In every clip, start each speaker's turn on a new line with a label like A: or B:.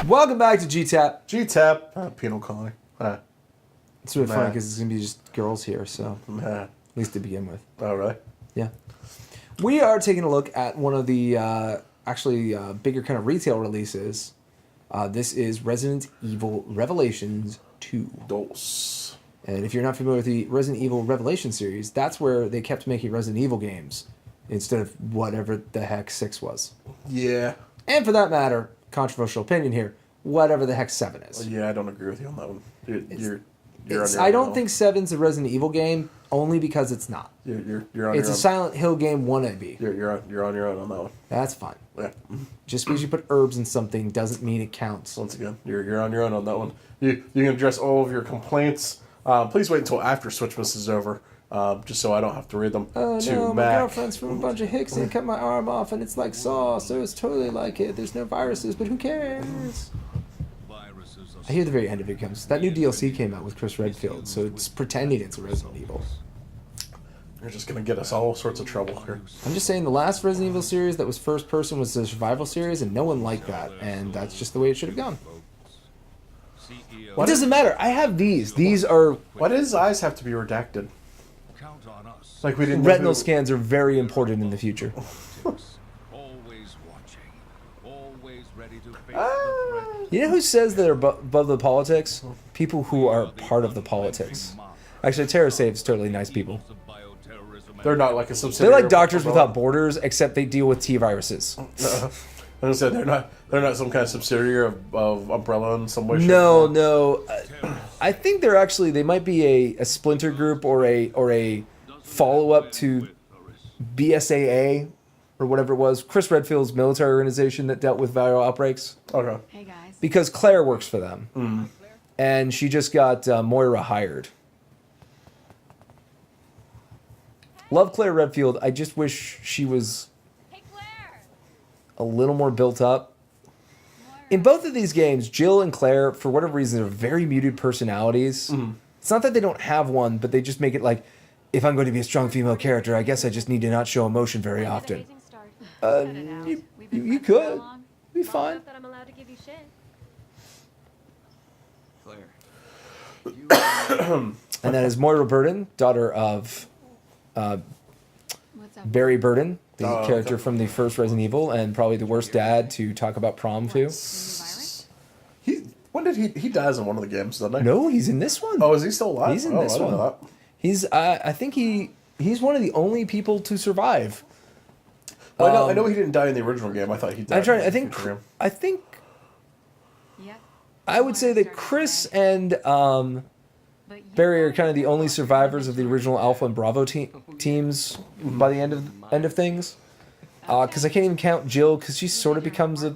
A: Welcome back to GTAAP.
B: GTAAP, penal colony.
A: It's really funny because it's going to be just girls here, so at least to begin with.
B: Oh, really?
A: Yeah. We are taking a look at one of the bigger kind of retail releases. This is Resident Evil Revelations 2.
B: Dos.
A: And if you're not familiar with the Resident Evil Revelation series, that's where they kept making Resident Evil games instead of whatever the heck 6 was.
B: Yeah.
A: And for that matter, controversial opinion here, whatever the heck 7 is.
B: Well, yeah, I don't agree with you on that one. You're
A: I don't think 7's a Resident Evil game, only because it's not.
B: You're on
A: It's
B: your
A: a
B: own.
A: Silent Hill game wannabe.
B: You're on your own on that one.
A: That's fine.
B: Yeah.
A: Just because you put herbs in something doesn't mean it counts.
B: Once again, you're on your own on that one. You can address all of your complaints. Please wait until after Switchmas is over, just so I don't have to read them
A: Oh
B: to
A: no, my
B: Mac.
A: girlfriend's from a bunch of hicks and cut my arm off and it's like Saw, so it's totally like it. There's no viruses, but who cares? I hear the very end of it comes. That new DLC came out with Chris Redfield, so it's pretending it's a Resident Evil.
B: You're just gonna get us all sorts of trouble here.
A: I'm just saying the last Resident Evil series that was first person was the survival series, and no one liked that, and that's just the way it should have gone. It doesn't matter. I have these. These are...
B: Why did his eyes have to be redacted? Like we didn't.
A: Retinal scans are very important in the future. You know who says they're above the politics? People who are part of the politics. Actually, TerraSave's totally nice people.
B: They're not like a subsidiary.
A: They're like Doctors Without Borders, except they deal with T-viruses.
B: I said they're not some kind of subsidiary of Umbrella in some way.
A: No. I think they're actually, they might be a splinter group or a follow-up to BSAA or whatever it was. Chris Redfield's military organization that dealt with viral outbreaks.
B: Okay.
C: Hey guys.
A: Because Claire works for them. And she just got Moira hired. Love Claire Redfield. I just wish she was a little more built up. In both of these games, Jill and Claire, for whatever reason, are very muted personalities. It's not that they don't have one, but they just make it like, if I'm going to be a strong female character, I guess I just need to not show emotion very often. You could. Be fine. And that is Moira Burden, daughter of Barry Burden, the character from the first Resident Evil, and probably the worst dad to talk about prom to.
B: When did he dies in one of the games, doesn't he?
A: No, he's in this one.
B: Oh, is he still alive?
A: He's in this
B: I didn't
A: one.
B: know that.
A: He's I think he's one of the only people to survive.
B: Well, I know he didn't die in the original game. I thought he died.
A: I think I would say that Chris and Barry are kind of the only survivors of the original Alpha and Bravo teams by the end of things. Because I can't even count Jill because she sort of becomes the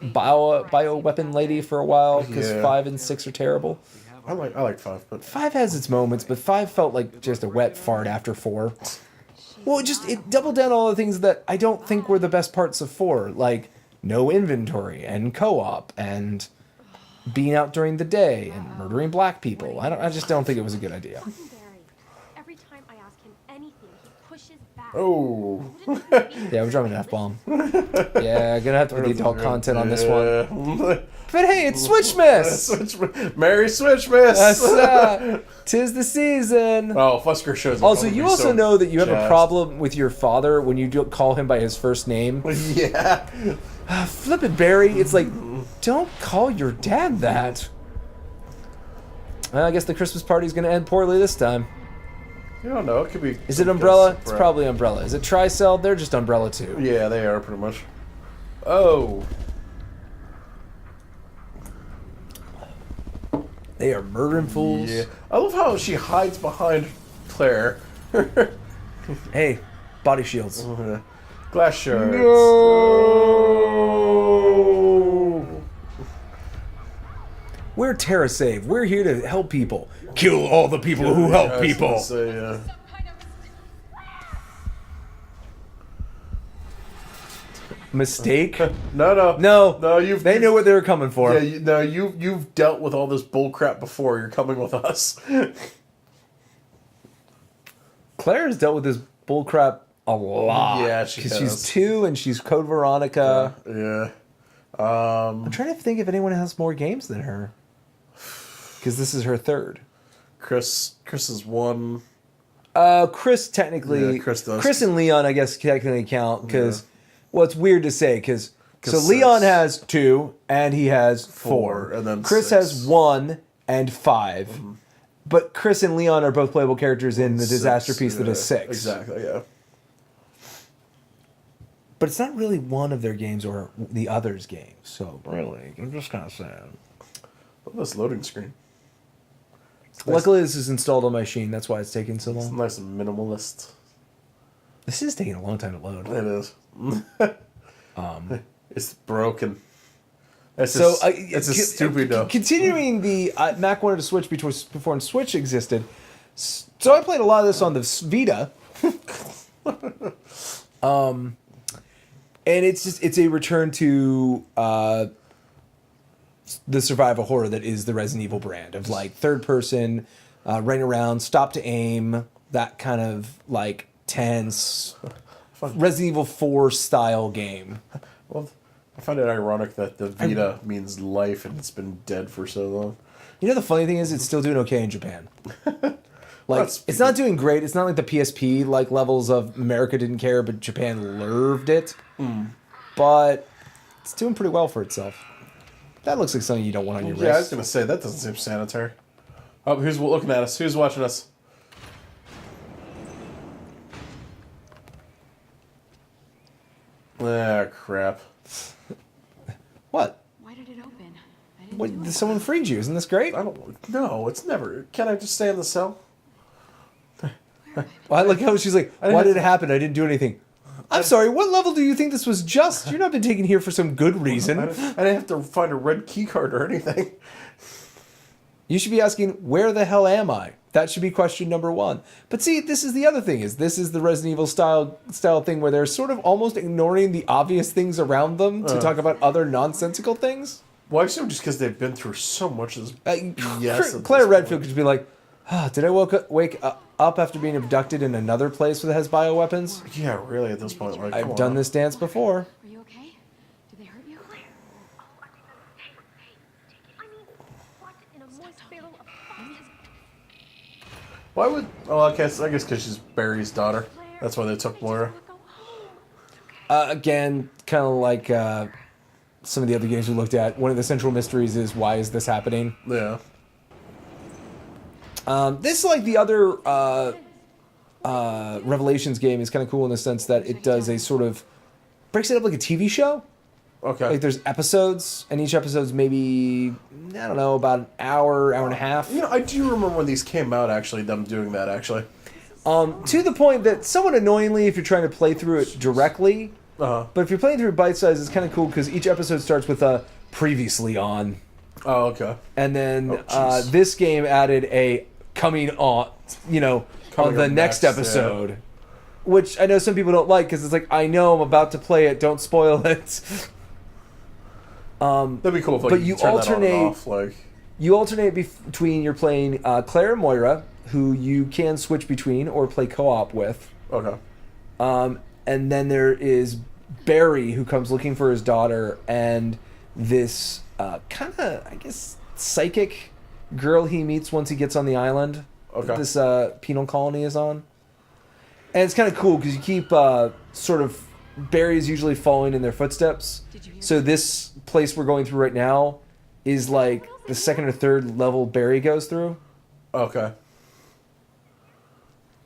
A: bioweapon lady for a while because 5 and 6 are terrible.
B: I like 5, but
A: 5 has its moments, but 5 felt like just a wet fart after 4. Well, it doubled down on all the things that I don't think were the best parts of 4, like no inventory and co-op and being out during the day and murdering black people. I just don't think it was a good idea.
C: Every time I ask him anything, he pushes back.
B: oh,
A: Yeah, we're dropping an F-bomb. Yeah, gonna have to put the adult content on this one. But hey, it's Switchmas!
B: Merry Switchmas!
A: Tis the season!
B: Oh, Fusker shows up.
A: Also, you also know that you have a problem with your father when you don't call him by his first name.
B: Yeah.
A: Flip it, Barry. It's like, don't call your dad that. Well, I guess the Christmas party's gonna end poorly this time.
B: You don't know. It could be.
A: Is it Umbrella? It's probably Umbrella. Is it Tricell? They're just Umbrella too.
B: Yeah, they are pretty much. Oh.
A: They are murdering fools.
B: Yeah. I love how she hides behind Claire.
A: Hey, body shields.
B: Glass shards.
A: No! We're TerraSave. We're here to help people. Kill all the people who help people. Mistake?
B: No.
A: They knew what they were coming for.
B: Yeah, you've dealt with all this bullcrap before. You're coming with us.
A: Claire has dealt with this bullcrap a lot.
B: Yeah, she has.
A: Because she's 2 and she's Code Veronica.
B: Yeah.
A: I'm trying to think if anyone has more games than her. Because this is her third.
B: Chris is one.
A: Chris technically...
B: Yeah, Chris does.
A: Chris and Leon, I guess, technically count. Because, well, it's weird to say. Because so
B: 'Cause
A: Leon
B: 6.
A: has 2, and he has 4.
B: And then
A: Chris
B: 6.
A: has 1 and 5. But Chris and Leon are both playable characters in the disaster piece that is 6.
B: Exactly, yeah.
A: But it's not really one of their games or the other's games. So, really, I'm just kind of saying.
B: Look at this loading screen.
A: Luckily, this is installed on my machine. That's why it's taking so
B: It's
A: long.
B: nice and minimalist.
A: This is taking a long time to load.
B: It is. It's broken. It's
A: So,
B: just, it's just stupid, though.
A: Continuing the Mac wanted to switch before Switch existed. So I played a lot of this on the Vita. And it's a return to the survival horror that is the Resident Evil brand of like third person, running around, stop to aim, that kind of like tense Resident Evil 4 style game.
B: Well, I find it ironic that the Vita means life and it's been dead for so long.
A: You know the funny thing is it's still doing okay in Japan. Like
B: That's-
A: it's not doing great. It's not like the PSP like levels of America didn't care, but Japan loved it. But it's doing pretty well for itself. That looks like something you don't want on your
B: Yeah, I was
A: wrist.
B: going to say, that doesn't seem sanitary. Oh, who's looking at us? Who's watching us? Ah, crap.
A: What?
D: Why did it open? I didn't do
A: What?
D: it.
A: Someone freed you. Isn't this great?
B: I don't... No, it's never... Can I just stay in the cell?
A: Well, I like how she's like, why did it happen? I didn't do anything. I'm sorry, what level do you think this was just? You're not been taken here for some good
B: I
A: reason.
B: didn't have to find a red key card or anything.
A: You should be asking, where the hell am I? That should be question number 1. But see, this is the other thing, is this is the Resident Evil style thing where they're sort of almost ignoring the obvious things around them to talk about other nonsensical things.
B: Well, I assume just because they've been through so much of this. Yes, at
A: Claire
B: this
A: Redfield could be like, did I wake up after being abducted in another place that has bioweapons?
B: Yeah, really, at this point. Like, come
A: I've done
B: on.
A: this dance before.
D: Are you okay? Did they hurt you?
C: I mean, what in a moist barrel of foxes?
B: Why would... Oh, I guess because she's Barry's daughter. That's why they took Moira.
C: Go home.
A: Again, kind of like some of the other games we looked at, one of the central mysteries is, why is this happening?
B: Yeah.
A: This, like the other Revelations game, is kind of cool in the sense that it does a sort of... breaks it up like a TV show.
B: Okay.
A: Like there's episodes, and each episode's maybe, I don't know, about an hour and a half.
B: You know, I do remember when these came out, actually, them doing that, actually.
A: To the point that somewhat annoyingly, if you're trying to play through it directly, but if you're playing through bite size, it's kind of cool because each episode starts with a previously on,
B: Oh, okay.
A: and then
B: jeez.
A: this game added a coming on, on
B: Coming
A: the
B: up
A: next
B: next,
A: episode, which I know some people don't like because it's like, I know I'm about to play it, don't spoil it.
B: That'd be cool if, like,
A: But you
B: turn that on and
A: alternate-
B: off, like...
A: You alternate between, you're playing Claire and Moira, who you can switch between or play co-op with.
B: Okay.
A: And then there is Barry, who comes looking for his daughter, and this kind of, I guess, psychic girl he meets once he gets on the island.
B: Okay.
A: This penal colony is on. And it's kind of cool because you keep sort of... Barry is usually following in their footsteps.
D: Did you hear
A: So this place we're going through right now is like the second or third level Barry goes through.
B: Okay.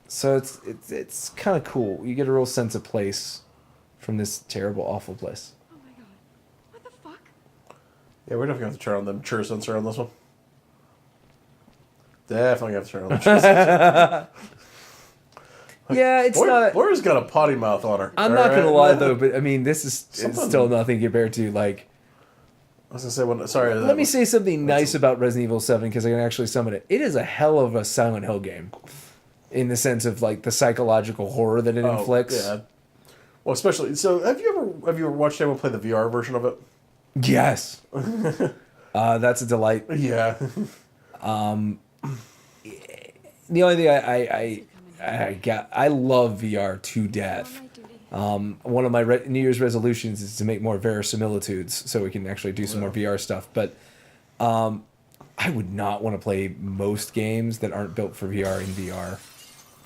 A: So it's kind of cool. You get a real sense of place from this terrible, awful place.
D: Oh my god. What the fuck?
B: Yeah, we're definitely going to have to turn on the mature sensor on this one. Definitely have to turn on the mature sensor.
A: Yeah, it's not...
B: Laura's got a potty mouth on her.
A: I'm not
B: alright?
A: going to lie, though, but I mean, this is it's
B: Something-
A: still nothing compared to, like...
B: I was going to say, sorry.
A: Let me say something nice about Resident Evil 7, because I can actually summon it. It is a hell of a Silent Hill game. In the sense of, like, the psychological horror that it inflicts.
B: Yeah. Well, especially... So, have you ever watched anyone play the VR version of it?
A: Yes. That's a delight.
B: Yeah.
A: The only thing I love VR to death. One of my New Year's resolutions is to make more verisimilitudes so we can actually do some more VR stuff. But I would not want to play most games that aren't built for VR in VR.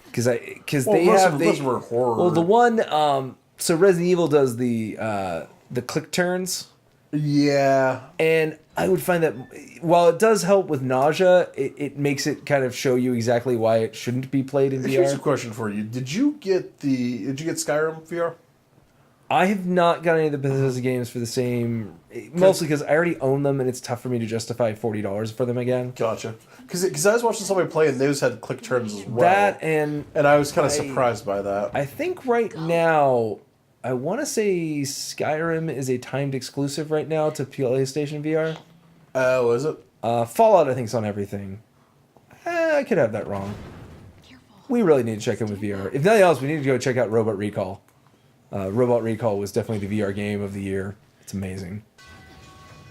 A: Because they
B: were horror.
A: Well, the one so Resident Evil does the click turns.
B: Yeah.
A: And I would find that while it does help with nausea, it makes it kind of show you exactly why it shouldn't be played in VR.
B: Here's a question for you. Did you get Skyrim VR?
A: I have not got any of the Bethesda games for the same... Mostly because I already own them, and it's tough for me to justify $40 for them again.
B: Gotcha. Because I was watching somebody play, and those had click turns as well.
A: That and
B: I was kind of surprised by that.
A: I think right now... I want to say Skyrim is a timed exclusive right now to PlayStation VR.
B: Oh, is it?
A: Fallout, I think, is on everything. I could have that wrong. We really need to check in with VR. If nothing else, we need to go check out Robot Recall. Robot Recall was definitely the VR game of the year. It's amazing.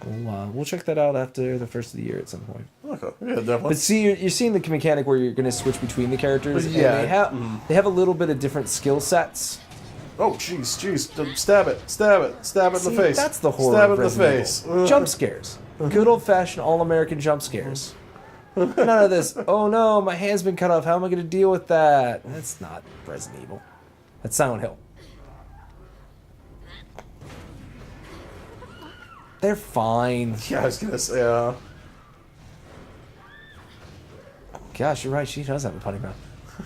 A: We'll check that out after the first of the year at some point.
B: Okay, yeah, definitely.
A: But see, you're seeing the mechanic where you're going to switch between the characters.
B: Yeah.
A: And they have a little bit of different skill sets.
B: Oh, jeez. Stab it in the face.
A: That's the horror
B: Stab
A: of
B: it in the
A: Resident
B: face.
A: Evil. Jump scares. Good old-fashioned all-American jump scares. None of this, oh no, my hand's been cut off, how am I going to deal with that? That's not Resident Evil. That's Silent Hill. They're fine.
B: Yeah, I was going to say,
A: Gosh, you're right, she does have a putty mouth.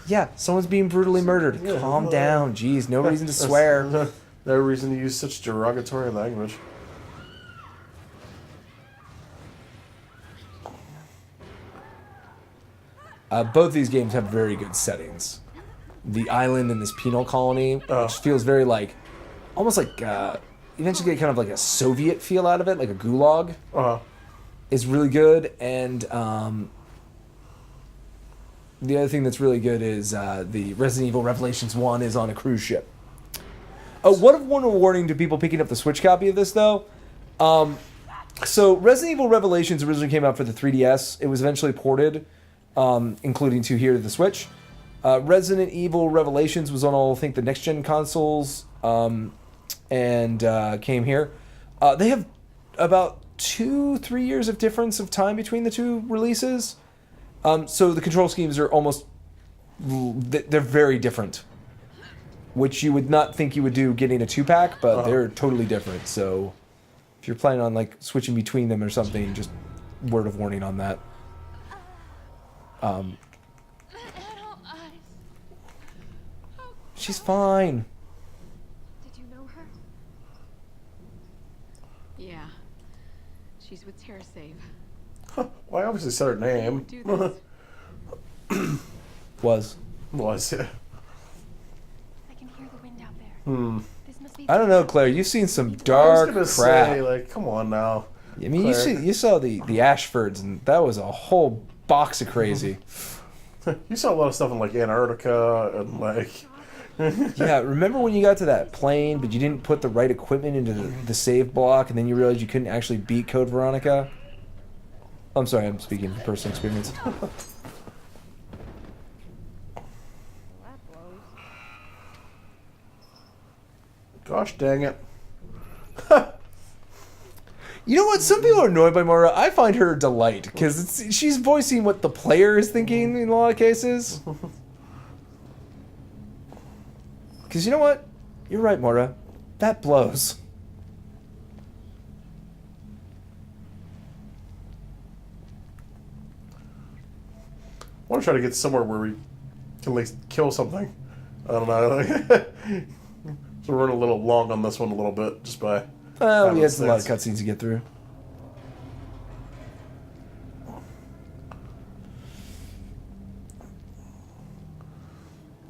A: Yeah, someone's being brutally murdered. Calm down, jeez, no reason to swear.
B: No reason to use such derogatory language.
A: Both these games have very good settings. The island in this penal colony, which feels very like, almost like, eventually get kind of like a Soviet feel out of it, like a gulag, is really good. And the other thing that's really good is the Resident Evil Revelations 1 is on a cruise ship. One warning to people picking up the Switch copy of this, though. So Resident Evil Revelations originally came out for the 3DS. It was eventually ported, including to here to the Switch. Resident Evil Revelations was on all, I think, the next-gen consoles, and came here. They have about 2-3 years of difference of time between the two releases. So the control schemes are almost... They're very different. Which you would not think you would do getting a 2-pack, but they're totally different. So if you're planning on like switching between them or something, just word of warning on that. She's fine.
C: Did you know her?
D: Yeah. She's with TerraSave.
B: Well, I obviously said her name.
D: Do this.
A: Was.
B: Was it?
C: I can hear the wind out there. This must be
A: I don't know, Claire. You've seen some
B: I was
A: dark
B: gonna
A: crap.
B: say, like, come on now.
A: I mean,
B: Claire.
A: you saw the Ashfords, and that was a whole box of crazy.
B: You saw a lot of stuff in like Antarctica and like.
A: Yeah, remember when you got to that plane, but you didn't put the right equipment into the save block, and then you realized you couldn't actually beat Code Veronica? I'm sorry, I'm speaking from personal experience.
B: Gosh dang it.
A: You know what? Some people are annoyed by Mara. I find her a delight, because she's voicing what the player is thinking in a lot of cases. Because you know what? You're right, Mara. That blows.
B: I want to try to get somewhere where we can at least kill something. I don't know. So we're running a little long on this one a little bit, just by...
A: Well, we had a lot of cutscenes to get through.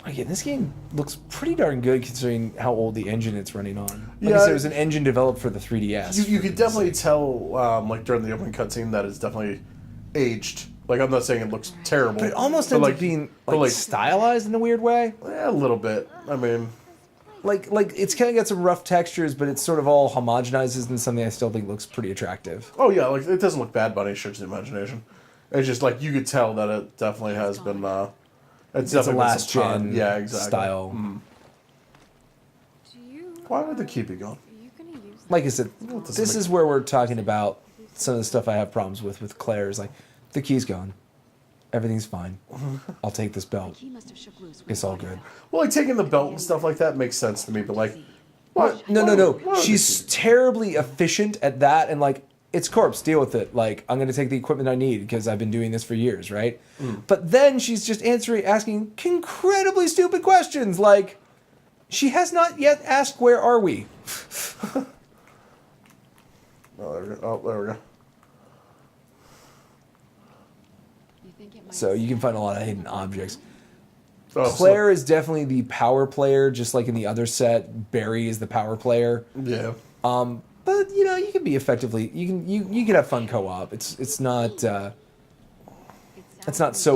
A: Again, this game looks pretty darn good considering how old the engine it's running on. Like I said, it was an engine developed for the 3DS.
B: You could definitely tell, like during the opening cutscene, that it's definitely aged. Like, I'm not saying it looks terrible.
A: But it almost ends up being like stylized in a weird way.
B: A little bit. I mean...
A: Like it's kind of got some rough textures, but it's sort of all homogenizes into something I still think looks pretty attractive.
B: Oh yeah, like it doesn't look bad by any stretch of the imagination. It's just like you could tell that it definitely has been. It's
A: a
B: definitely
A: last
B: been some time.
A: gen
B: yeah, exactly.
A: style.
B: Why would the key be gone?
D: Are you gonna use
A: Like I said,
B: this
A: this is where we're talking about some of the stuff I have problems with Claire. Is like, the key's gone. Everything's fine. I'll take this belt.
D: He must have shook loose.
A: It's all good.
B: Well, like taking the belt and stuff like that makes sense to me, but like, what?
A: No.
B: Why would
A: She's
B: the key-
A: terribly efficient at that, and like, it's corpse. Deal with it. Like, I'm gonna take the equipment I need because I've been doing this for years, right? But then she's just asking incredibly stupid questions. Like, she has not yet asked, "Where are we?"
B: Oh, there we go. Oh, there we go.
D: You think it might
A: So you can find a lot of hidden objects.
B: Oh, so-
A: Claire is definitely the power player, just like in the other set. Barry is the power player.
B: yeah.
A: But you know, you can be effectively you can have fun co-op. It's not so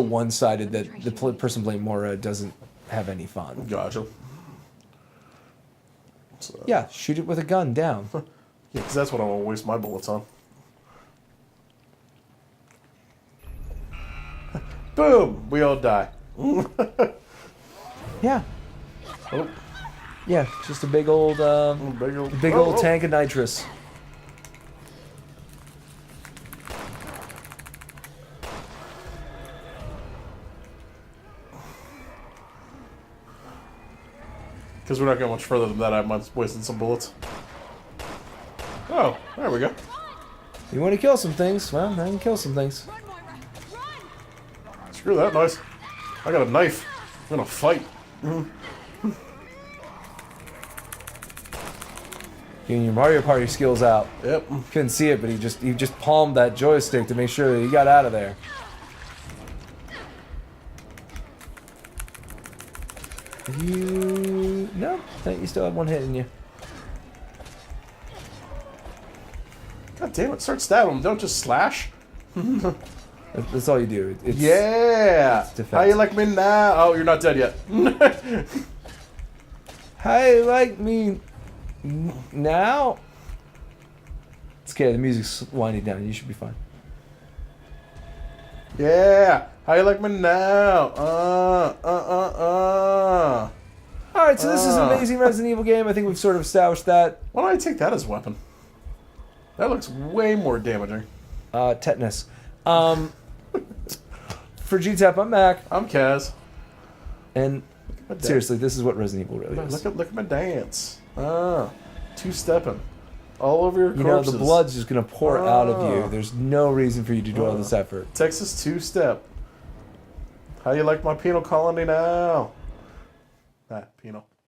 A: one-sided that the person playing Mora doesn't have any fun.
B: Gotcha. So,
A: Yeah, shoot it with a gun down.
B: Yeah, because that's what I want to waste my bullets on. Boom! We all die.
A: Yeah,
B: Oh,
A: yeah, just a big old
B: big old,
A: tank of nitrous.
B: Because we're not going much further than that, I'm wasting some bullets. Oh, there we go.
A: You want to kill some things? Well, I can kill some things.
B: Screw that noise. I got a knife. I'm gonna fight.
A: Getting your Mario Party skills out.
B: Yep.
A: Couldn't see it, but he just palmed that joystick to make sure that he got out of there. No, you still have one hit in you.
B: God damn it! Start stabbing him. Don't just slash.
A: That's all you do. It's,
B: Yeah.
A: it's defense.
B: How you like me now? Oh, you're not dead yet.
A: How you like me now? It's okay. The music's winding down. You should be fine.
B: Yeah. How you like me now?
A: All right, so this is an amazing Resident Evil game. I think we've sort of established that.
B: Why don't I take that as a weapon? That looks way more damaging.
A: Tetanus. For GTAAP, I'm Mac,
B: I'm Kaz.
A: and
B: Look at
A: seriously, this is what Resident Evil really
B: that.
A: is.
B: Look at my dance. Two-stepping. All over your
A: You know,
B: corpses.
A: the blood's just gonna pour out of you.
B: Ah.
A: There's no reason for you to do all this effort.
B: Texas two-step. How you like my penal colony now? Penal.